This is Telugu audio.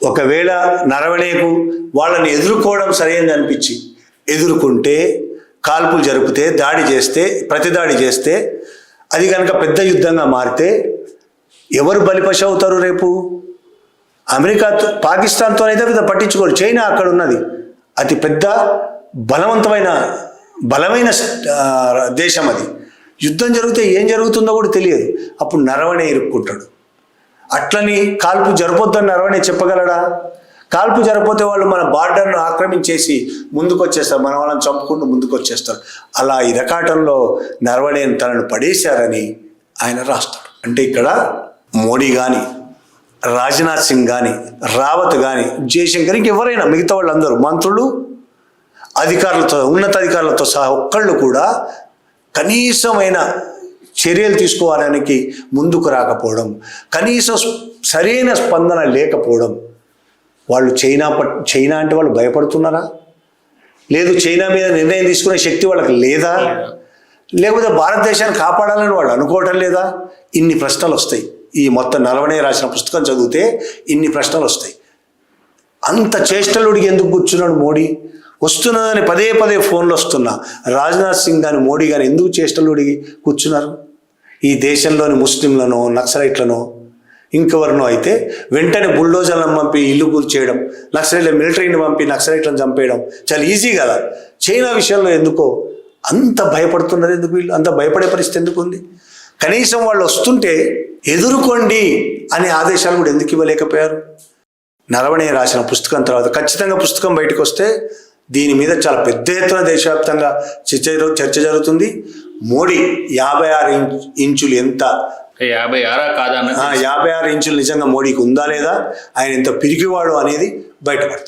ఒకవేళ నరవణేకు వాళ్ళని ఎదుర్కోవడం సరైనది అనిపించి ఎదుర్కొంటే, కాల్పులు జరిపితే, దాడి చేస్తే, ప్రతిదాడి చేస్తే, అది కనుక పెద్ద యుద్ధంగా మారితే ఎవరు బలిపశ అవుతారు రేపు? అమెరికాతో, పాకిస్తాన్తో అయితే పెద్ద పట్టించుకోరు. చైనా అక్కడ ఉన్నది, అతి పెద్ద బలమైన దేశం. అది యుద్ధం జరిగితే ఏం జరుగుతుందో కూడా తెలియదు. అప్పుడు నరవణే ఇరుక్కుంటాడు. అట్లని కాల్పు జరపొద్దని నరవణే చెప్పగలడా? కాల్పు జరపొతే వాళ్ళు మన బార్డర్ను ఆక్రమించేసి ముందుకు వచ్చేస్తారు, మన వాళ్ళని చంపుకుంటూ ముందుకు వచ్చేస్తారు. అలా ఇరకాటంలో నరవణేని తనను పడేశారని ఆయన రాస్తాడు. అంటే ఇక్కడ మోడీ కానీ, రాజ్నాథ్ సింగ్ కానీ, రావత్ కానీ, జయశంకర్, ఎవరైనా మిగతా వాళ్ళందరూ మంత్రులు, అధికారులతో, ఉన్నతాధికారులతో సహా ఒక్కళ్ళు కూడా కనీసమైన చర్యలు తీసుకోవడానికి ముందుకు రాకపోవడం, కనీసం సరైన స్పందన లేకపోవడం. వాళ్ళు చైనా అంటే వాళ్ళు భయపడుతున్నారా? లేదు, చైనా మీద నిర్ణయం తీసుకునే శక్తి వాళ్ళకి లేదా? లేకపోతే భారతదేశాన్ని కాపాడాలని వాళ్ళు అనుకోవటం లేదా? ఇన్ని ప్రశ్నలు వస్తాయి. ఈ మొత్తం నరవణే రాసిన పుస్తకం చదివితే ఇన్ని ప్రశ్నలు వస్తాయి. అంత చేష్టలుడికి ఎందుకు కూర్చున్నాడు మోడీ? వస్తున్నదని పదే పదే ఫోన్లు వస్తున్నా రాజ్నాథ్ సింగ్ కానీ, మోడీ కానీ ఎందుకు చేష్టలుడికి కూర్చున్నారు? ఈ దేశంలోని ముస్లింలను, నక్సలైట్లను, ఇంకెవరినో అయితే వెంటనే బుల్డోజర్లను పంపి ఇల్లు కూల్చేయడం, నక్సలైట్ల మిలిటరీని పంపి నక్సలైట్లను చంపేయడం చాలా ఈజీ కదా. చైనా విషయంలో ఎందుకో అంత భయపడుతున్నారు? ఎందుకు వీళ్ళు అంత భయపడే పరిస్థితి ఎందుకు ఉంది? కనీసం వాళ్ళు వస్తుంటే ఎదుర్కోండి అనే ఆదేశాలు కూడా ఎందుకు ఇవ్వలేకపోయారు? నరవణే రాసిన పుస్తకం తర్వాత ఖచ్చితంగా పుస్తకం బయటకు వస్తే దీని మీద చాలా పెద్ద ఎత్తున దేశవ్యాప్తంగా చర్చ జరుగుతుంది. మోడీ 56 ఇంచులు ఎంత, 56 ఇంచులు నిజంగా మోడీకి ఉందా లేదా, ఆయన ఎంత పిరికివాడు అనేది బయటపడుతుంది.